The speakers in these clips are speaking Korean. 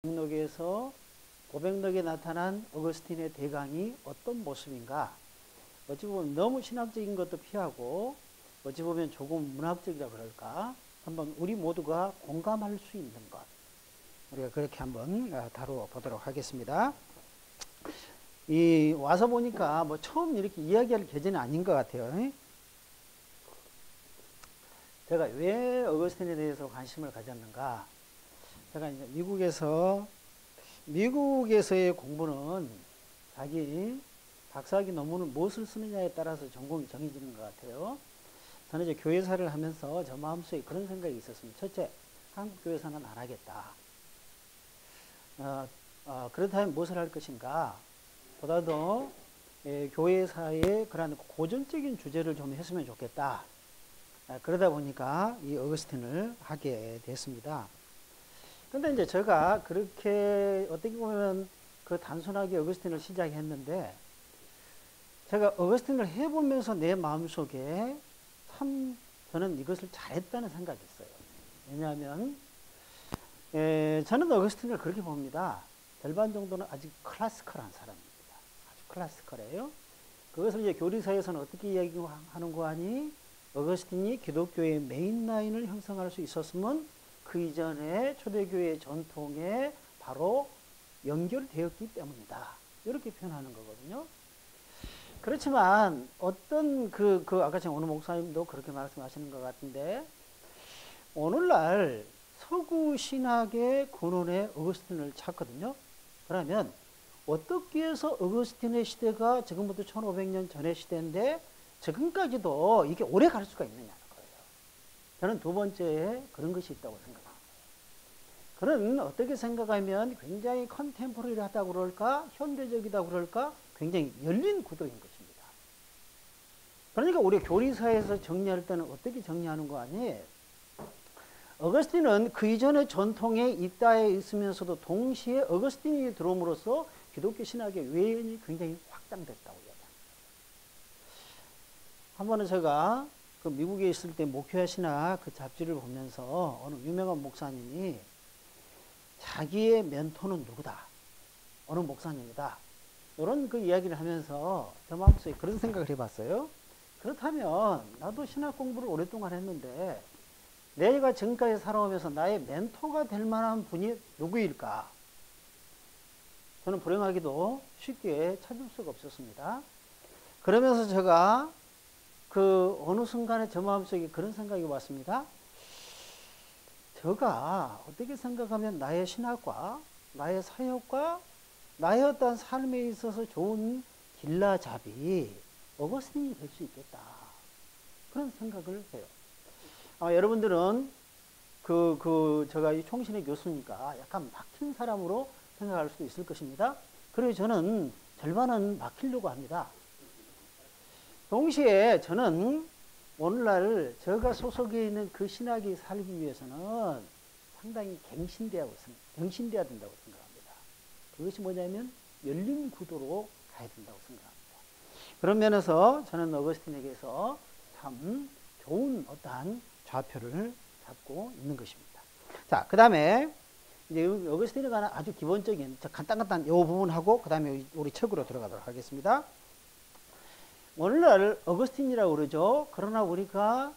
고백록에서 고백록에 나타난 어거스틴의 대강이 어떤 모습인가? 어찌 보면 너무 신학적인 것도 피하고 어찌 보면 조금 문학적이라 그럴까? 한번 우리 모두가 공감할 수 있는 것, 우리가 그렇게 한번 다루어 보도록 하겠습니다. 와서 보니까 뭐 처음 이렇게 이야기할 계절은 아닌 것 같아요. 제가 왜 어거스틴에 대해서 관심을 가졌는가? 제가 이제 미국에서의 공부는 자기 박사학위 논문을 무엇을 쓰느냐에 따라서 전공이 정해지는 것 같아요. 저는 이제 교회사를 하면서 저 마음속에 그런 생각이 있었습니다. 첫째, 한국 교회사는 안 하겠다. 그렇다면 무엇을 할 것인가? 보다도 교회사의 그런 고전적인 주제를 좀 했으면 좋겠다. 그러다 보니까 이 어거스틴을 하게 됐습니다. 근데 이제 제가 그렇게 어떻게 보면 그 단순하게 어거스틴을 시작했는데, 제가 어거스틴을 해보면서 내 마음속에 참 저는 이것을 잘했다는 생각이 있어요. 왜냐하면 저는 어거스틴을 그렇게 봅니다. 절반 정도는 아직 클래시컬한 사람입니다. 아주 클래시컬해요. 그것을 이제 교리사에서는 어떻게 이야기하는 거 아니? 어거스틴이 기독교의 메인 라인을 형성할 수 있었으면 그 이전에 초대교회 전통에 바로 연결되었기 때문이다. 이렇게 표현하는 거거든요. 그렇지만 어떤 아까 지금 오늘 목사님도 그렇게 말씀하시는 것 같은데, 오늘날 서구 신학의 근원에 어거스틴을 찾거든요. 그러면 어떻게 해서 어거스틴의 시대가 지금부터 1500년 전의 시대인데 지금까지도 이게 오래 갈 수가 있느냐는 거예요. 저는 두 번째에 그런 것이 있다고 생각합니다. 그는 어떻게 생각하면 굉장히 컨템포러리하다고 그럴까, 현대적이다고 그럴까, 굉장히 열린 구도인 것입니다. 그러니까 우리 교리사에서 정리할 때는 어떻게 정리하는 거 아니에요? 어거스틴은 그 이전의 전통에 입다해 있으면서도 동시에 어거스틴이 들어옴으로써 기독교 신학의 외연이 굉장히 확장됐다고 이야기합니다. 한 번은 제가 그 미국에 있을 때 목회와 신학 그 잡지를 보면서 어느 유명한 목사님이 자기의 멘토는 누구다, 어느 목사님이다, 이런 그 이야기를 하면서 저 마음속에 그런 생각을 해봤어요. 그렇다면 나도 신학 공부를 오랫동안 했는데 내가 지금까지 살아오면서 나의 멘토가 될 만한 분이 누구일까? 저는 불행하게도 쉽게 찾을 수가 없었습니다. 그러면서 제가 그 어느 순간에 저 마음속에 그런 생각이 왔습니다. 제가 어떻게 생각하면 나의 신학과 나의 사역과 나의 어떤 삶에 있어서 좋은 길라잡이 어거스틴이 될 수 있겠다, 그런 생각을 해요. 여러분들은 제가 이 총신의 교수니까 약간 막힌 사람으로 생각할 수도 있을 것입니다. 그래서 저는 절반은 막히려고 합니다. 동시에 저는 오늘날 제가 소속해 있는 그 신학이 살기 위해서는 상당히 갱신돼야 된다고 생각합니다. 그것이 뭐냐면 열린 구도로 가야 된다고 생각합니다. 그런 면에서 저는 어거스틴에게서 참 좋은 어떠한 좌표를 잡고 있는 것입니다. 자, 그 다음에 이제 어거스틴에 관한 아주 기본적인 간단한 이 부분하고 그 다음에 우리 책으로 들어가도록 하겠습니다. 오늘날 어거스틴이라고 그러죠. 그러나 우리가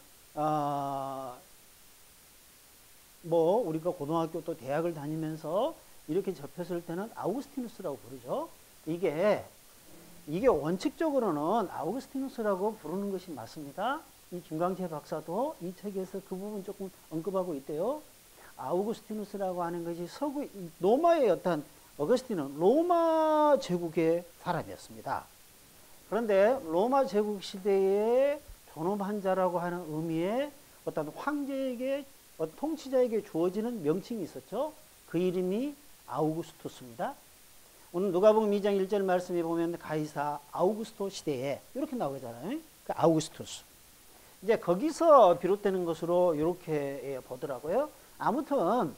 우리가 고등학교 또 대학을 다니면서 이렇게 접했을 때는 아우구스티누스라고 부르죠. 이게 원칙적으로는 아우구스티누스라고 부르는 것이 맞습니다. 이 김광재 박사도 이 책에서 그 부분 조금 언급하고 있대요. 아우구스티누스라고 하는 것이 로마의 어거스틴은 로마 제국의 사람이었습니다. 그런데 로마 제국 시대에 존엄한 자라고 하는 의미의 어떤 황제에게, 통치자에게 주어지는 명칭이 있었죠. 그 이름이 아우구스투스입니다. 오늘 누가복음 2장 1절 말씀에 보면 가이사 아우구스토 시대에 이렇게 나오잖아요. 아우구스투스. 이제 거기서 비롯되는 것으로 이렇게 보더라고요. 아무튼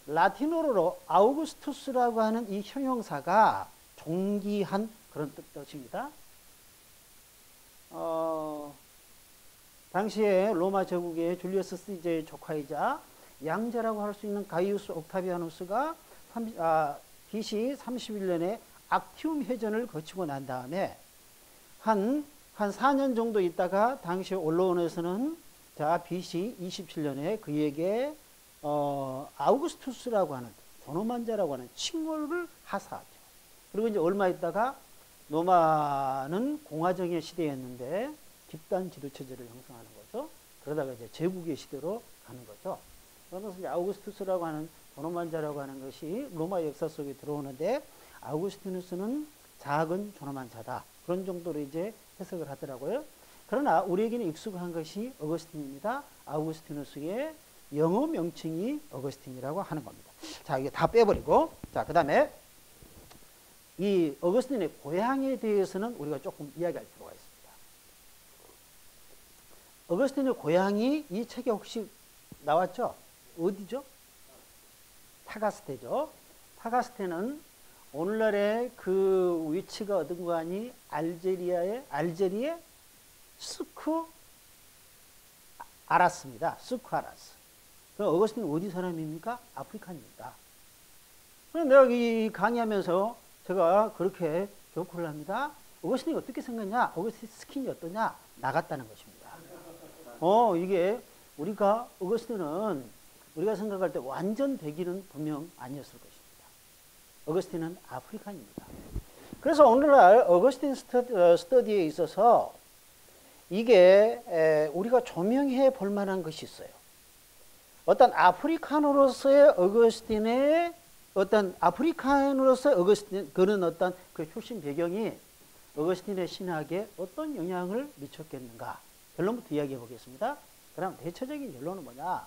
라틴어로 아우구스투스라고 하는 이 형용사가 존귀한 그런 뜻입니다. 당시에 로마 제국의 줄리어스 시저의 조카이자 양자라고 할 수 있는 가이우스 옥타비아누스가 BC 31년에 악티움 해전을 거치고 난 다음에 한 4년 정도 있다가 당시 언론에서는 BC 27년에 그에게 아우구스투스라고 하는 도노만자라고 하는 칭호를 하사하죠. 그리고 이제 얼마 있다가 로마는 공화정의 시대였는데 집단 지도체제를 형성하는 거죠. 그러다가 이제 제국의 시대로 가는 거죠. 그러면서 이제 아우구스투스라고 하는 도노만자라고 하는 것이 로마 역사 속에 들어오는데 아우구스티누스는 작은 조노만자다. 그런 정도로 이제 해석을 하더라고요. 그러나 우리에게는 익숙한 것이 어거스틴입니다. 아우구스티누스의 영어 명칭이 어거스틴이라고 하는 겁니다. 자, 이게 다 빼버리고, 자, 그 다음에 이 어거스틴의 고향에 대해서는 우리가 조금 이야기할 필요가 있습니다. 어거스틴의 고향이 이 책에 혹시 나왔죠? 어디죠? 타가스테죠. 타가스테는 오늘날의 그 위치가 어딘가 하니 알제리의 스크 아라스입니다. 스크 아라스. 그럼 어거스틴은 어디 사람입니까? 아프리카입니다. 그럼 내가 이 강의하면서 제가 그렇게 교포를 합니다. 어거스틴이 어떻게 생겼냐? 어거스틴 스킨이 어떠냐? 나갔다는 것입니다. 이게 우리가 어거스틴은 우리가 생각할 때 완전 백인은 분명 아니었을 것입니다. 어거스틴은 아프리칸입니다. 그래서 오늘날 어거스틴 스터디에 있어서 이게 우리가 조명해 볼 만한 것이 있어요. 어떤 아프리칸으로서의 어거스틴의 그런 어떤 그 출신 배경이 어거스틴의 신학에 어떤 영향을 미쳤겠는가? 결론부터 이야기해 보겠습니다. 그럼 대체적인 결론은 뭐냐?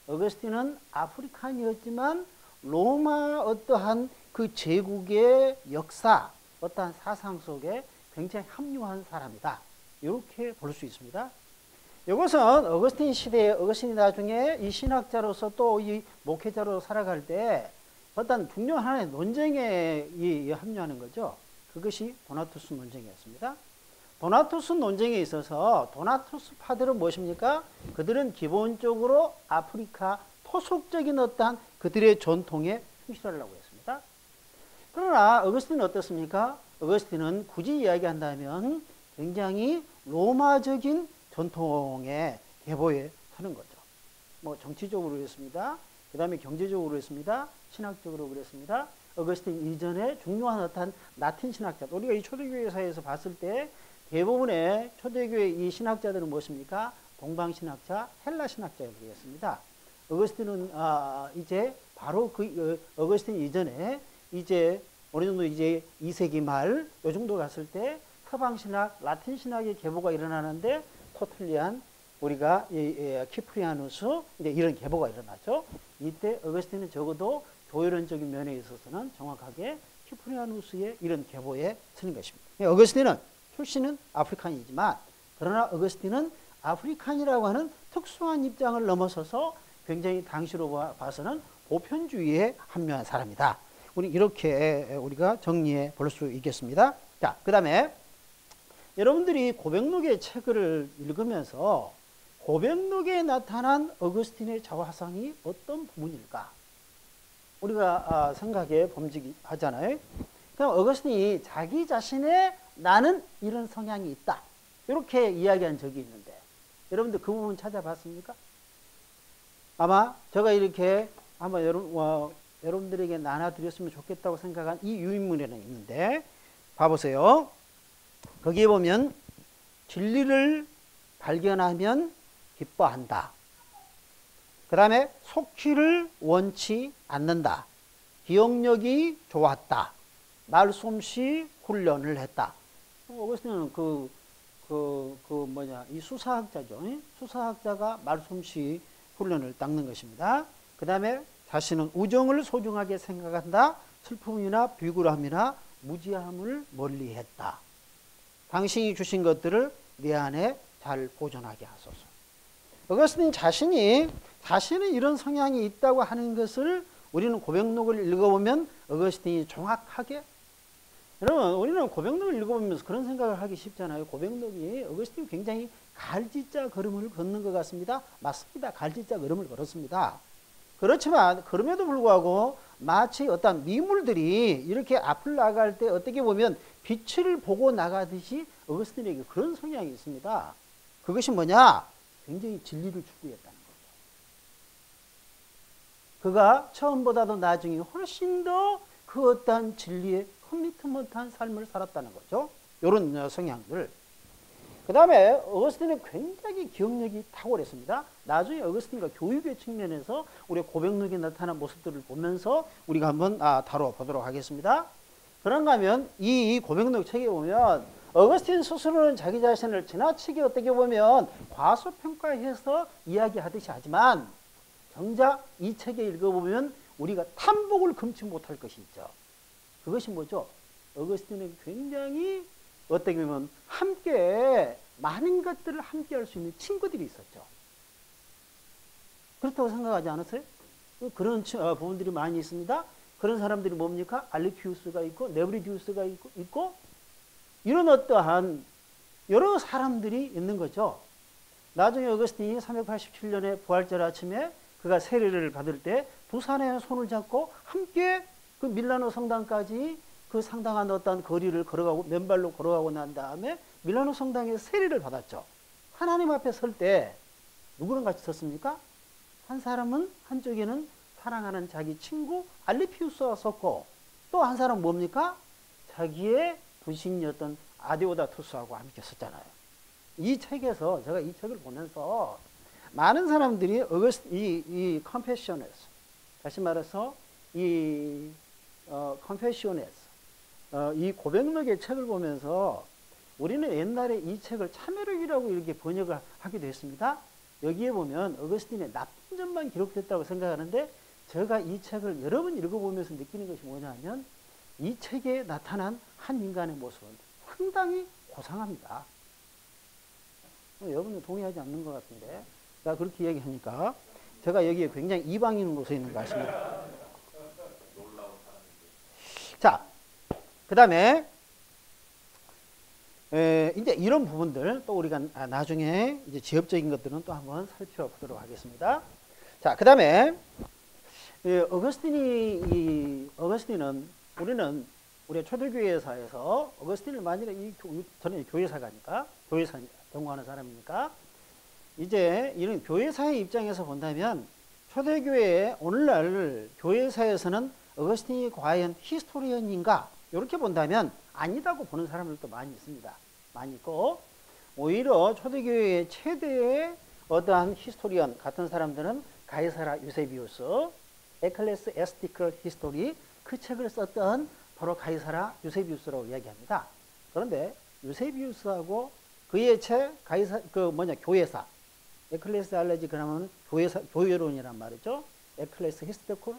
어거스틴은 아프리칸이었지만 로마 어떠한 그 제국의 역사, 어떠한 사상 속에 굉장히 합류한 사람이다. 이렇게 볼 수 있습니다. 이것은 어거스틴 시대에 어거스틴이 나중에 이 신학자로서 또 이 목회자로 살아갈 때 어떤 중요한 하나의 논쟁에 합류하는 거죠. 그것이 도나투스 논쟁이었습니다. 도나투스 논쟁에 있어서 도나투스 파들은 무엇입니까? 그들은 기본적으로 아프리카 토속적인 어떠한 그들의 전통에 충실하려고 했습니다. 그러나 어거스틴은 어떻습니까? 어거스틴은 굳이 이야기한다면 굉장히 로마적인 전통의 계보에 서는 거죠. 뭐 정치적으로 그랬습니다. 그 다음에 경제적으로 그랬습니다. 신학적으로 그랬습니다. 어거스틴 이전에 중요한 어떤 라틴 신학자, 우리가 이 초대교회 사회에서 봤을 때 대부분의 초대교회 이 신학자들은 무엇입니까? 동방신학자, 헬라신학자였습니다. 어거스틴은 이제 바로 어거스틴 이전에 이제 어느 정도 이제 2세기 말 요 정도 갔을 때 서방신학, 라틴신학의 계보가 일어나는데 토틀리안, 우리가 키프리아누스 이제 이런 계보가 일어났죠. 이때 어거스틴은 적어도 교회론적인 면에 있어서는 정확하게 키프리아누스의 이런 계보에 서는 것입니다. 어거스틴은 출신은 아프리칸이지만 그러나 어거스틴은 아프리칸이라고 하는 특수한 입장을 넘어서서 굉장히 당시로 봐서는 보편주의에 합류한 사람이다. 우리 이렇게 우리가 정리해 볼 수 있겠습니다. 자, 그 다음에 여러분들이 고백록의 책을 읽으면서 고백록에 나타난 어거스틴의 자화상이 어떤 부분일까? 우리가 생각해 봄직이 하잖아요. 그럼 어거스틴이 자기 자신의 나는 이런 성향이 있다. 이렇게 이야기한 적이 있는데 여러분들 그 부분 찾아봤습니까? 아마 제가 이렇게 한번 여러분들에게 나눠드렸으면 좋겠다고 생각한 이 유인물에는 있는데 봐보세요. 거기에 보면 진리를 발견하면 기뻐한다. 그 다음에 속기를 원치 않는다. 기억력이 좋았다. 말솜씨 훈련을 했다. 어거스틴은 이 수사학자죠. 수사학자가 말솜씨 훈련을 닦는 것입니다. 그 다음에 자신은 우정을 소중하게 생각한다. 슬픔이나 비굴함이나 무지함을 멀리했다. 당신이 주신 것들을 내 안에 잘 보존하게 하소서. 어거스틴 자신이 이런 성향이 있다고 하는 것을 우리는 고백록을 읽어보면 어거스틴이 정확하게, 여러분 우리는 고백록을 읽어보면서 그런 생각을 하기 쉽잖아요. 고백록이 어거스틴이 굉장히 갈지자 걸음을 걷는 것 같습니다. 맞습니다. 갈지자 걸음을 걸었습니다. 그렇지만 그럼에도 불구하고 마치 어떤 미물들이 이렇게 앞을 나갈 때 어떻게 보면 빛을 보고 나가듯이 어거스틴에게 그런 성향이 있습니다. 그것이 뭐냐? 굉장히 진리를 추구했다는 거죠. 그가 처음보다도 나중에 훨씬 더 그 어떠한 진리에 커미트먼트한 삶을 살았다는 거죠. 이런 성향들. 그 다음에 어거스틴은 굉장히 기억력이 탁월했습니다. 나중에 어거스틴과 교육의 측면에서 우리 고백록에 나타난 모습들을 보면서 우리가 한번 다뤄보도록 하겠습니다. 그런가 하면 이 고백록 책에 보면 어거스틴 스스로는 자기 자신을 지나치게 어떻게 보면 과소평가해서 이야기하듯이 하지만 정작 이 책에 읽어보면 우리가 탐복을 금치 못할 것이 있죠. 그것이 뭐죠? 어거스틴은 굉장히 어떻게 보면 함께 많은 것들을 함께 할 수 있는 친구들이 있었죠. 그렇다고 생각하지 않으세요? 그런 부분들이 많이 있습니다. 그런 사람들이 뭡니까? 알리피우스가 있고 네브리디우스가 있고 이런 어떠한 여러 사람들이 있는 거죠. 나중에 어거스틴이 387년에 부활절 아침에 그가 세례를 받을 때 두 사람의 손을 잡고 함께 그 밀라노 성당까지 그 상당한 어떤 거리를 걸어가고 맨발로 걸어가고 난 다음에 밀라노 성당에 세례를 받았죠. 하나님 앞에 설 때 누구랑 같이 섰습니까? 한 사람은 한쪽에는 사랑하는 자기 친구 알리피우스와 섰고 또 한 사람은 뭡니까? 자기의 부신이었던 아데오다투스하고 함께 섰잖아요. 이 책에서 제가 이 책을 보면서 많은 사람들이 이 컨페셔널스 다시 말해서 이 컨페셔널스 이 고백록의 책을 보면서 우리는 옛날에 이 책을 참회록이라고 이렇게 번역을 하기도 했습니다. 여기에 보면 어거스틴의 나쁜 점만 기록됐다고 생각하는데 제가 이 책을 여러 번 읽어보면서 느끼는 것이 뭐냐면 이 책에 나타난 한 인간의 모습은 상당히 고상합니다. 여러분은 동의하지 않는 것 같은데 나 그렇게 얘기하니까 제가 여기에 굉장히 이방인으로 서 있는 것 같습니다. 자, 그 다음에 이제 이런 부분들 또 우리가 나중에 이제 지엽적인 것들은 또 한번 살펴보도록 하겠습니다. 자, 그 다음에 어거스틴은 우리는 우리 초대교회사에서 어거스틴을 만일에 저는 교회사가니까 교회사 연구하는 사람이니까 이제 이런 교회사의 입장에서 본다면 초대교회의 오늘날 교회사에서는 어거스틴이 과연 히스토리언인가 이렇게 본다면 아니다고 보는 사람들도 많이 있습니다. 많이 있고 오히려 초대교회의 최대의 어떠한 히스토리언 같은 사람들은 가이사라 유세비우스 에클레시애스티컬 히스토리 그 책을 썼던 바로 가이사라 유세비우스라고 이야기합니다. 그런데 유세비우스하고 그의 책 교회사 에클레시알레지 그러면 교회론이란 말이죠. 에클레시애스티컬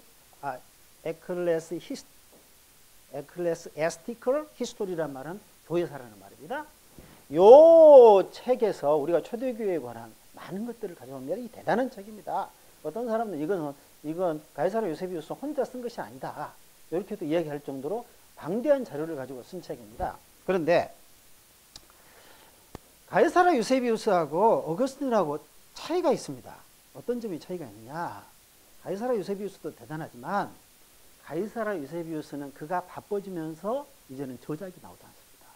히스토리란 말은 교회사라는 말입니다. 요 책에서 우리가 초대교회에 관한 많은 것들을 가져옵니다. 이 대단한 책입니다. 어떤 사람은 이건 가이사라 유세비우스 혼자 쓴 것이 아니다. 이렇게도 이야기할 정도로 방대한 자료를 가지고 쓴 책입니다. 그런데 가이사라 유세비우스하고 어거스틴하고 차이가 있습니다. 어떤 점이 차이가 있느냐? 가이사라 유세비우스도 대단하지만 가이사라 유세비우스는 그가 바빠지면서 이제는 저작이 나오지 않습니다.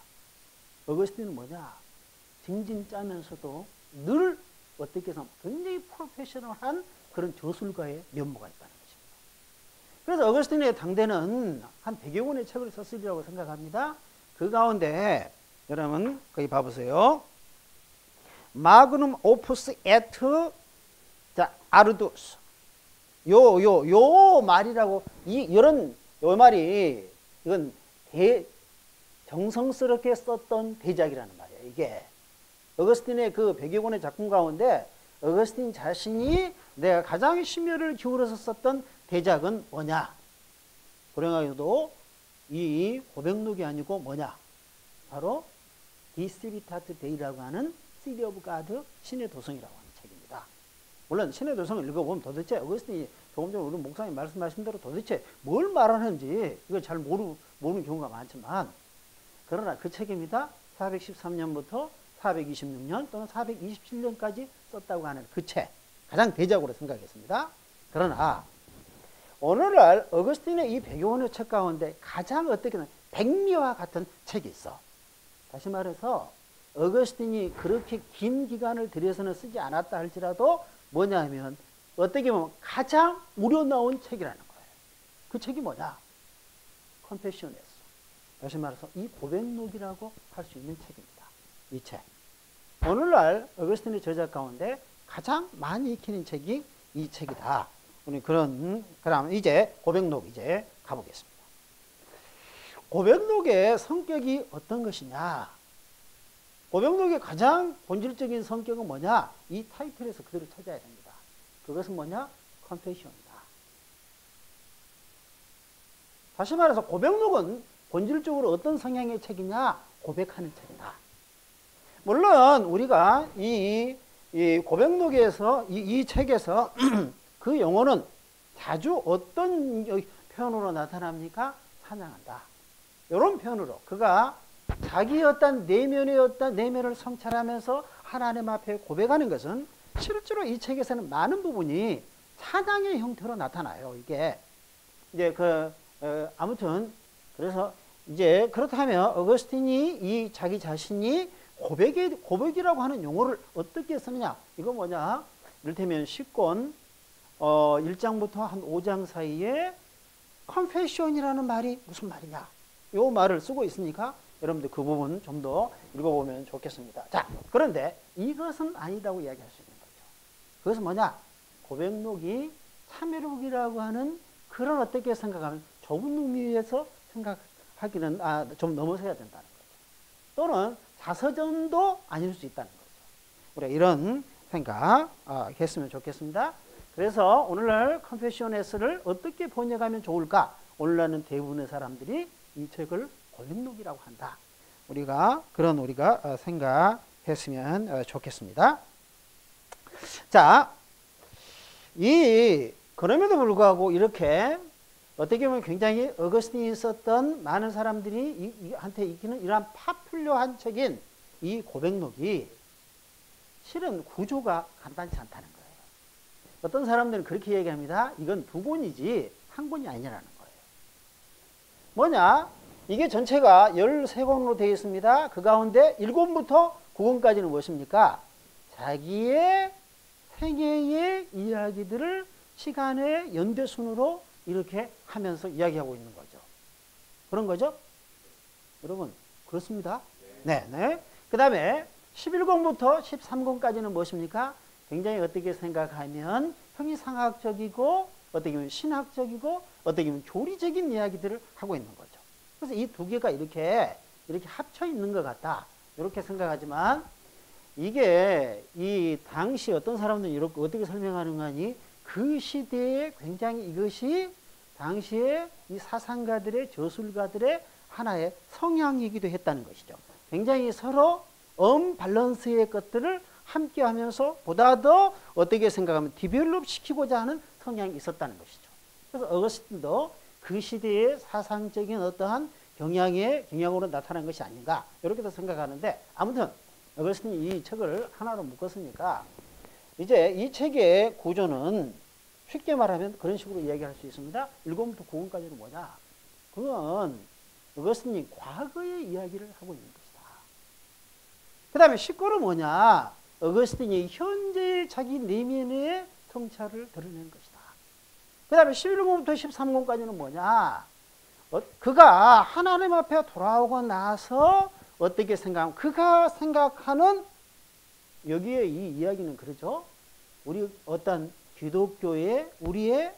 어거스틴은 뭐냐? 징징 짜면서도 늘 어떻게 해서 굉장히 프로페셔널한 그런 저술가의 면모가 있다는 것입니다. 그래서 어거스틴의 당대는 한 100여 권의 책을 썼으리라고 생각합니다. 그 가운데 여러분 거기 봐보세요. 마그눔 오프스 에트 아르두스 요 말이라고 요 말이 이건 정성스럽게 썼던 대작이라는 말이에요. 이게 어거스틴의 그 100여 권의 작품 가운데 어거스틴 자신이 내가 가장 심혈을 기울여서 썼던 대작은 뭐냐? 불행하게도 이 고백록이 아니고 뭐냐? 바로 디스비타트 데이라고 하는 시리 오브 가드 신의 도성이라고 하는 책입니다. 물론 신의 도성을 읽어보면 도대체 어거스틴이 조금 전에 우리 목사님 말씀하신 대로 도대체 뭘 말하는지 이걸 잘 모르는 경우가 많지만 그러나 그 책입니다. 413년부터 426년 또는 427년까지 썼다고 하는 그 책 가장 대작으로 생각했습니다. 그러나 오늘날 어거스틴의 이 배교원의 책 가운데 가장 어떻게는 백미와 같은 책이 있어. 다시 말해서 어거스틴이 그렇게 긴 기간을 들여서는 쓰지 않았다 할지라도 뭐냐면 어떻게 보면 가장 우러나온 책이라는 거예요. 그 책이 뭐냐? 컨페셔네스. 다시 말해서 이 고백록이라고 할 수 있는 책입니다. 이 책. 오늘날 어거스틴의 저작 가운데 가장 많이 익히는 책이 이 책이다. 우리 그럼 이제 고백록 이제 가보겠습니다. 고백록의 성격이 어떤 것이냐? 고백록의 가장 본질적인 성격은 뭐냐? 이 타이틀에서 그대로 찾아야 됩니다. 그것은 뭐냐? 컨페션이다. 다시 말해서 고백록은 본질적으로 어떤 성향의 책이냐? 고백하는 책이다. 물론 우리가 이 고백록에서 이 책에서 그 용어는 자주 어떤 표현으로 나타납니까? 찬양한다. 이런 표현으로 그가 자기의 어떤 내면을 성찰하면서 하나님 앞에 고백하는 것은 실제로 이 책에서는 많은 부분이 찬양의 형태로 나타나요. 이게 이제 아무튼 그래서 이제 그렇다면 어거스틴이 이 자기 자신이 고백이라고 하는 용어를 어떻게 쓰느냐? 이거 뭐냐? 이를테면 시권 1장부터 한 5장 사이에 confession이라는 말이 무슨 말이냐? 이 말을 쓰고 있으니까 여러분들 그 부분 좀 더 읽어보면 좋겠습니다. 자, 그런데 이것은 아니다고 이야기할 수 있는 거죠. 그것은 뭐냐? 고백록이 참회록이라고 하는 그런 어떻게 생각하면 좁은 의미에서 생각하기는 좀 넘어서야 된다는 거죠. 또는 자서전도 아닐 수 있다는 거죠. 우리가 이런 생각 했으면 좋겠습니다. 그래서 오늘날 컨페셔네스를 어떻게 번역하면 좋을까? 오늘날은 대부분의 사람들이 이 책을 고백록이라고 한다. 우리가 생각했으면 좋겠습니다. 자, 그럼에도 불구하고 이렇게 어떻게 보면 굉장히 어거스틴이 썼던 많은 사람들이 한테 익히는 이러한 파퓰러한 책인 이 고백록이 실은 구조가 간단치 않다는 거예요. 어떤 사람들은 그렇게 얘기합니다. 이건 두 권이지 한 권이 아니라는 거예요. 뭐냐? 이게 전체가 13권으로 되어 있습니다. 그 가운데 1권부터 9권까지는 무엇입니까? 자기의 생애의 이야기들을 시간의 연대순으로 이렇게 하면서 이야기하고 있는 거죠. 그런 거죠? 여러분, 그렇습니다. 네. 그 다음에 11권부터 13권까지는 무엇입니까? 굉장히 어떻게 생각하면 형이상학적이고 어떻게 보면 신학적이고 어떻게 보면 교리적인 이야기들을 하고 있는 거죠. 그래서 이 두 개가 이렇게 합쳐 있는 것 같다. 이렇게 생각하지만 이게 이 당시 어떤 사람들은 이렇게 어떻게 설명하는가 하니 그 시대에 굉장히 이것이 당시에 이 사상가들의 저술가들의 하나의 성향이기도 했다는 것이죠. 굉장히 서로 밸런스의 것들을 함께 하면서 보다 더 어떻게 생각하면 디벨롭 시키고자 하는 성향이 있었다는 것이죠. 그래서 어거스틴도 그 시대의 사상적인 어떠한 경향으로 나타난 것이 아닌가 이렇게도 생각하는데 아무튼 어거스틴이 이 책을 하나로 묶었으니까 이제 이 책의 구조는 쉽게 말하면 그런 식으로 이야기할 수 있습니다. 1권부터 9권까지는 뭐냐? 그건 어거스틴이 과거의 이야기를 하고 있는 것이다. 그 다음에 10권은 뭐냐? 어거스틴이 현재의 자기 내면의 성찰을 드러낸 것이다. 그 다음에 11권부터 13권까지는 뭐냐? 그가 하나님 앞에 돌아오고 나서 어떻게 생각하면 그가 생각하는 여기에 이 이야기는 그러죠. 우리 어떤 기독교의 우리의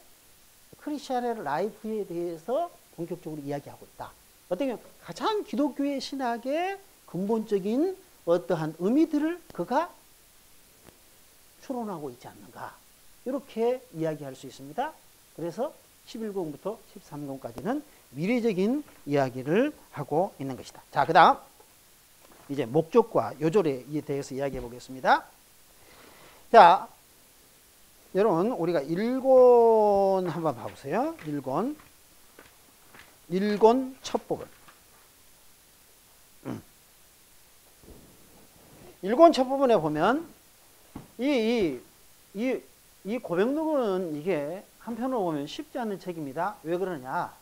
크리스천의 라이프에 대해서 본격적으로 이야기하고 있다. 어떻게 보면 가장 기독교의 신학의 근본적인 어떠한 의미들을 그가 추론하고 있지 않는가. 이렇게 이야기할 수 있습니다. 그래서 11권부터 13권까지는 미래적인 이야기를 하고 있는 것이다. 자, 그 다음 이제 목적과 요절에 대해서 이야기해 보겠습니다. 자, 여러분 우리가 1권 한번 봐보세요. 1권 첫 부분. 1권 첫 부분에 보면 이 고백록은 이게 한편으로 보면 쉽지 않은 책입니다. 왜 그러냐?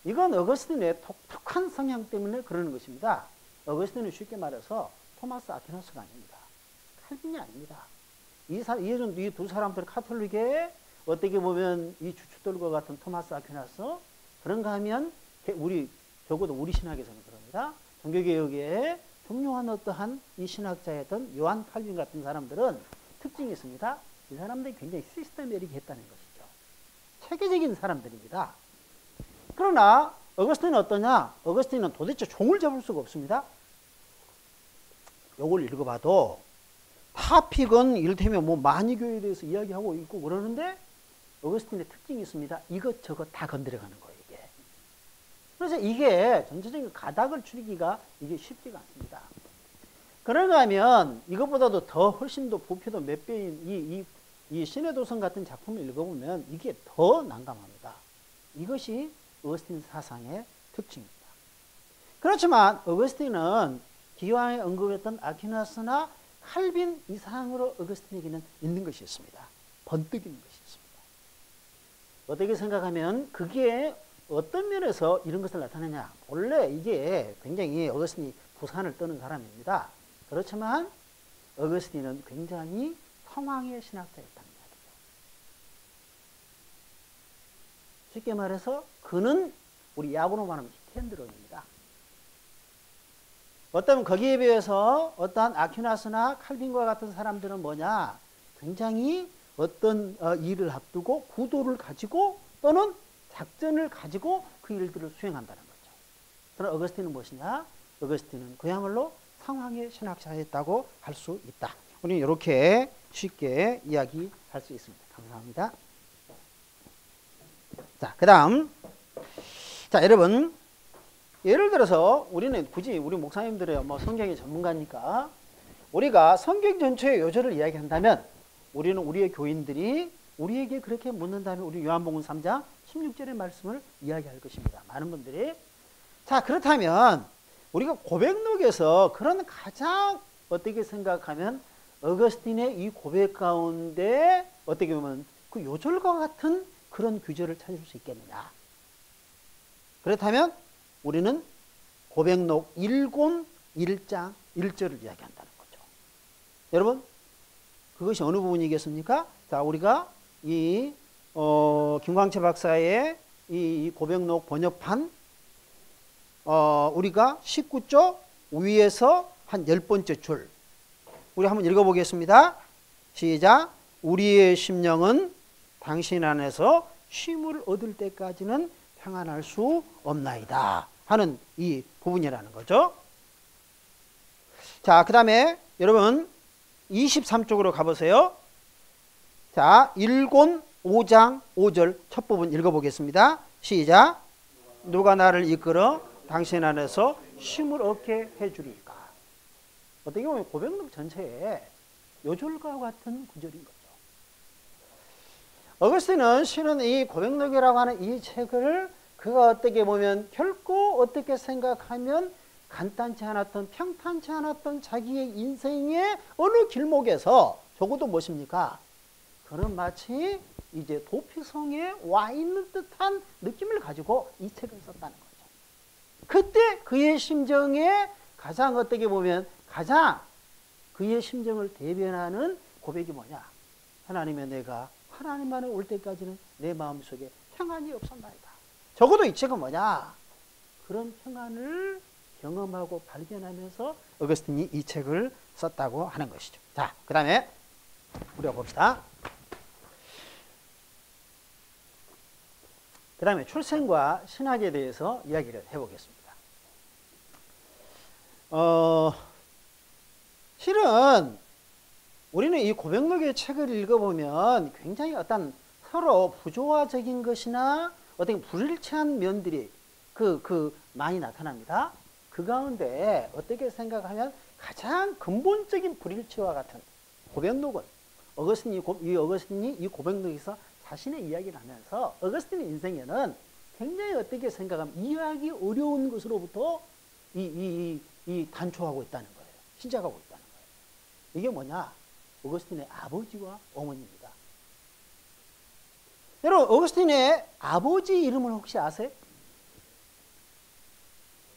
이건 어거스틴의 독특한 성향 때문에 그러는 것입니다. 어거스틴은 쉽게 말해서 토마스 아퀴나스가 아닙니다. 칼빈이 아닙니다. 이 두 사람들 카톨릭의 어떻게 보면 이 주축들과 같은 토마스 아퀴나스, 그런가 하면 적어도 우리 신학에서는 그럽니다. 종교개혁에 중요한 어떠한 이 신학자였던 요한 칼빈 같은 사람들은 특징이 있습니다. 이 사람들이 굉장히 시스테메릭했다는 것이죠. 체계적인 사람들입니다. 그러나 어거스틴은 어떠냐? 어거스틴은 도대체 종을 잡을 수가 없습니다. 요걸 읽어봐도 타픽은 이를테면 뭐 만이교에 대해서 이야기하고 있고 그러는데 어거스틴의 특징이 있습니다. 이것저것 다 건드려가는 거예요, 이게. 그래서 이게 전체적인 가닥을 추리기가 이게 쉽지가 않습니다. 그런가 하면 이것보다도 더 훨씬 더 부피도 몇 배인 이 신의 도성 같은 작품을 읽어보면 이게 더 난감합니다. 이것이 어거스틴 사상의 특징입니다. 그렇지만 어거스틴은 기왕에 언급했던 아퀴나스나 칼빈 이상으로 어거스틴에게는 있는 것이 있습니다. 번뜩 있는 것이 있습니다. 어떻게 생각하면 그게 어떤 면에서 이런 것을 나타내냐? 원래 이게 굉장히 어거스틴이 부산을 떠는 사람입니다. 그렇지만 어거스틴은 굉장히 성황의 신학자였다는 이야기죠. 쉽게 말해서 그는 우리 야구로 말하면 히텐드론입니다. 어쩌면 거기에 비해서 어떠한 아퀴나스나 칼빈과 같은 사람들은 뭐냐? 굉장히 어떤 일을 앞두고 구도를 가지고 또는 작전을 가지고 그 일들을 수행한다는 거죠. 그러나 어거스틴은 무엇이냐? 어거스틴은 그야말로 상황의 신학자였다고 할 수 있다. 우리는 이렇게 쉽게 이야기할 수 있습니다. 감사합니다. 자, 그 다음. 자, 여러분. 예를 들어서 우리는 굳이 우리 목사님들의 뭐 성경의 전문가니까 우리가 성경 전체의 요절을 이야기한다면 우리는 우리의 교인들이 우리에게 그렇게 묻는다면 우리 요한복음 3장 16절의 말씀을 이야기할 것입니다. 많은 분들이. 자, 그렇다면 우리가 고백록에서 그런 가장 어떻게 생각하면 어거스틴의 이 고백 가운데 어떻게 보면 그 요절과 같은 그런 구절을 찾을 수 있겠느냐. 그렇다면 우리는 고백록 1권 1장 1절을 이야기한다는 거죠. 여러분, 그것이 어느 부분이겠습니까? 자, 우리가 이 김광채 박사의 이 고백록 번역판 우리가 19쪽 위에서 한 10번째 줄 우리 한번 읽어보겠습니다. 시작. 우리의 심령은 당신 안에서 쉼을 얻을 때까지는 평안할 수 없나이다 하는 이 부분이라는 거죠. 자, 그 다음에 여러분 23쪽으로 가보세요. 자, 1권 5장 5절 첫 부분 읽어보겠습니다. 시작. 누가 나를 이끌어 당신 안에서 쉼을 얻게 해주리까. 어떻게 보면 고백록 전체에 요절과 같은 구절인 거죠. 어거스틴은 실은 이 고백록이라고 하는 이 책을 그가 어떻게 보면 결코 어떻게 생각하면 간단치 않았던 평탄치 않았던 자기의 인생의 어느 길목에서 적어도 무엇입니까? 그는 마치 이제 도피성에 와 있는 듯한 느낌을 가지고 이 책을 썼다는 거죠. 그때 그의 심정에 가장 어떻게 보면 가장 그의 심정을 대변하는 고백이 뭐냐? 하나님의 내가 하나님 안에 올 때까지는 내 마음속에 평안이 없었나이다. 적어도 이 책은 뭐냐? 그런 평안을 경험하고 발견하면서 어거스틴이 이 책을 썼다고 하는 것이죠. 자, 그 다음에 우리가 봅시다. 그 다음에 출생과 신학에 대해서 이야기를 해보겠습니다. 실은 우리는 이 고백록의 책을 읽어보면 굉장히 어떤 서로 부조화적인 것이나 어떤 불일치한 면들이 많이 나타납니다. 그 가운데 어떻게 생각하면 가장 근본적인 불일치와 같은 고백록은 어거스틴이 이 고백록에서 자신의 이야기를 하면서 어거스틴의 인생에는 굉장히 어떻게 생각하면 이해하기 어려운 것으로부터 단초하고 있다는 거예요. 시작하고 있다는 거예요. 이게 뭐냐? 어거스틴의 아버지와 어머니입니다. 여러분, 어거스틴의 아버지 이름을 혹시 아세요?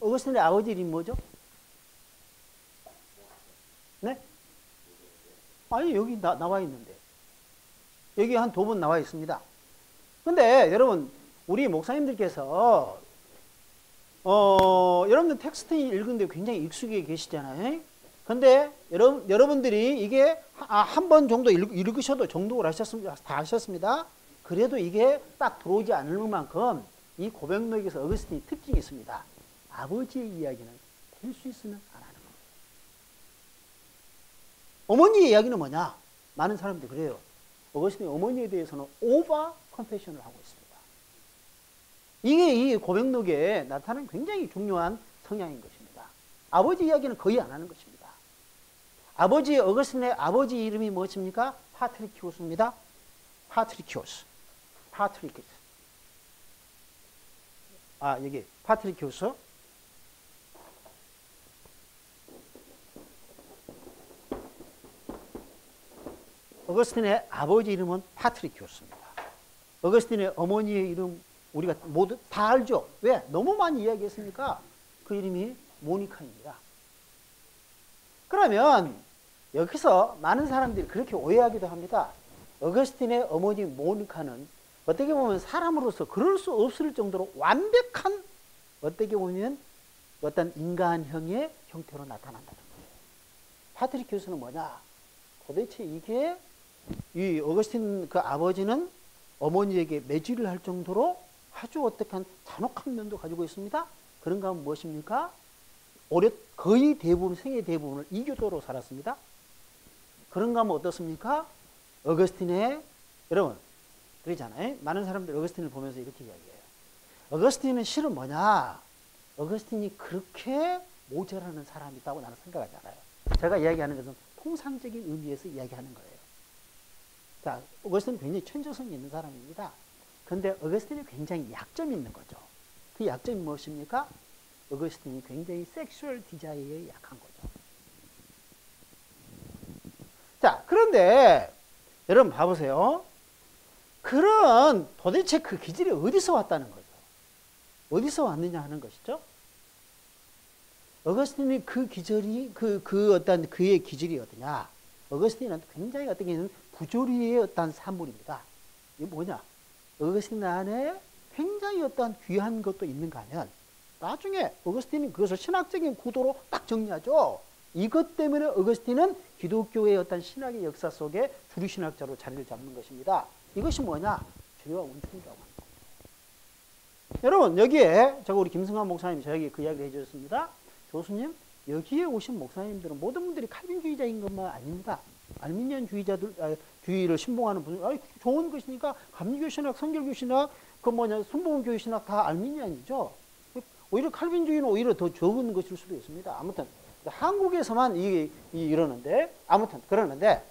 어거스틴의 아버지 이름이 뭐죠? 네? 아니, 여기 나와 있는데. 여기 한 2번 나와 있습니다. 근데 여러분, 우리 목사님들께서 여러분들 텍스트 읽는데 굉장히 익숙해 계시잖아요. 근데 여러분들이 이게 한 번 정도 읽으셔도 정독을 다 하셨습니다. 그래도 이게 딱 들어오지 않을 만큼 이 고백록에서 어거스틴이 특징이 있습니다. 아버지의 이야기는 될 수 있으면 안 하는 겁니다. 어머니의 이야기는 뭐냐? 많은 사람들이 그래요. 어거스틴이 어머니에 대해서는 오버 컨페션을 하고 있습니다. 이게 이 고백록에 나타나는 굉장히 중요한 성향인 것입니다. 아버지 이야기는 거의 안 하는 것입니다. 어거스틴의 아버지 이름이 무엇입니까? 파트리키오스입니다. 파트리키오스. 여기 파트리키오스. 어거스틴의 아버지 이름은 파트리키오스입니다. 어거스틴의 어머니의 이름 우리가 모두 다 알죠? 왜? 너무 많이 이야기했으니까. 그 이름이 모니카입니다. 그러면 여기서 많은 사람들이 그렇게 오해하기도 합니다. 어거스틴의 어머니 모니카는 어떻게 보면 사람으로서 그럴 수 없을 정도로 완벽한, 어떻게 보면 어떤 인간형의 형태로 나타난다는 거예요. 파트리키오스는 뭐냐? 도대체 이게 이 어거스틴 그 아버지는 어머니에게 매질을 할 정도로 아주 어떡한 잔혹한 면도 가지고 있습니다. 그런가 하면 무엇입니까? 거의 대부분, 생애 대부분을 이교도로 살았습니다. 그런가 하면 어떻습니까? 어거스틴의, 여러분, 그러잖아요. 많은 사람들이 어거스틴을 보면서 이렇게 이야기해요. 어거스틴은 실은 뭐냐? 어거스틴이 그렇게 모자라는 사람이 있다고 나는 생각하지 않아요. 제가 이야기하는 것은 통상적인 의미에서 이야기하는 거예요. 자, 어거스틴은 굉장히 천재성이 있는 사람입니다. 그런데 어거스틴이 굉장히 약점이 있는 거죠. 그 약점이 무엇입니까? 어거스틴이 굉장히 섹슈얼 디자이어에 약한 거죠. 자, 그런데 여러분 봐보세요. 도대체 그 기질이 어디서 왔다는 거죠? 어디서 왔느냐 하는 것이죠. 어거스틴이 그 기질이 그의 기질이 어떠냐? 어거스틴은 굉장히 어떻게 부조리의 어떤 산물입니다. 이게 뭐냐? 어거스틴 안에 굉장히 어떤 귀한 것도 있는가 하면 나중에 어거스틴이 그것을 신학적인 구도로 딱 정리하죠. 이것 때문에 어거스틴은 기독교의 어떤 신학의 역사 속에 주류신학자로 자리를 잡는 것입니다. 이것이 뭐냐? 죄와 원천이라고 하는 겁니다. 여러분, 여기에 우리 김승환 목사님이 저에게 그 이야기를 해주셨습니다. 교수님, 여기에 오신 목사님들은 모든 분들이 칼빈주의자인 것만 아닙니다. 알미니안 주의를 신봉하는 분들, 좋은 것이니까 감리교신학, 성결교신학, 순복음교회신학 다 알미니안이죠. 오히려 칼빈주의는 오히려 더 적은 것일 수도 있습니다. 아무튼 한국에서만 이러는데, 그러는데,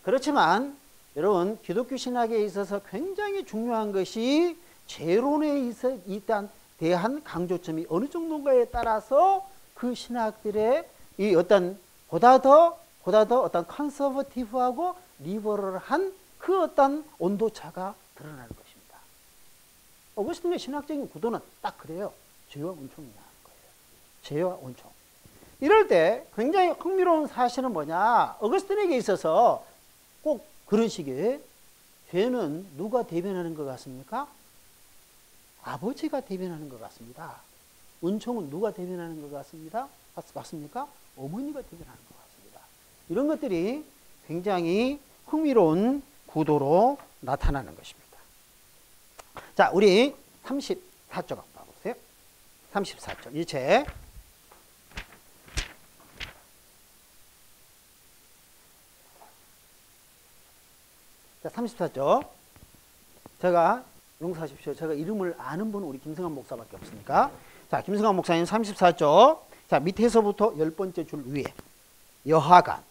그렇지만 여러분, 기독교 신학에 있어서 굉장히 중요한 것이 재론에 대한 강조점이 어느 정도인가에 따라서 그 신학들의 이 어떤 보다 더 어떤 컨서버티브하고 리버럴한 그 어떤 온도차가 드러나는 것입니다. 어거스틴의 신학적인 구도는 딱 그래요. 죄와 원총이라는 거예요. 죄와 원총. 이럴 때 굉장히 흥미로운 사실은 뭐냐? 어거스틴에게 있어서 꼭 그런 식의 죄는 누가 대변하는 것 같습니까? 아버지가 대변하는 것 같습니다. 은총은 누가 대변하는 것 같습니다? 맞습니까? 어머니가 대변하는 것 같습니다. 이런 것들이 굉장히 흥미로운 구도로 나타나는 것입니다. 자, 우리 34쪽 한번 봐보세요. 34쪽. 이 책. 자, 34쪽. 제가 용서하십시오. 제가 이름을 아는 분은 우리 김승환 목사밖에 없으니까. 자, 김승환 목사님 34쪽. 자, 밑에서부터 10번째 줄 위에. 여하간.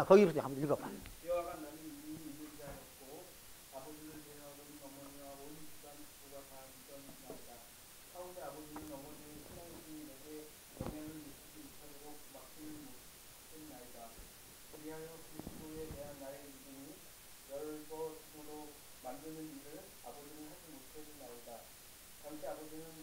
거기부터 한번 읽어봐. 여하간 나는 이미 있는 자였고 아버지를 대하고는 어머니와 온 집안 식구가 다 믿던 나이다. 하운데 아버지는 어머니의 신앙심이 내게 영향을 미치지 못하도록 막지는 못한 나이다. 그리하여 그리스도에 대한 나의 믿음이 열거 중으로 만드는 당시 아버지는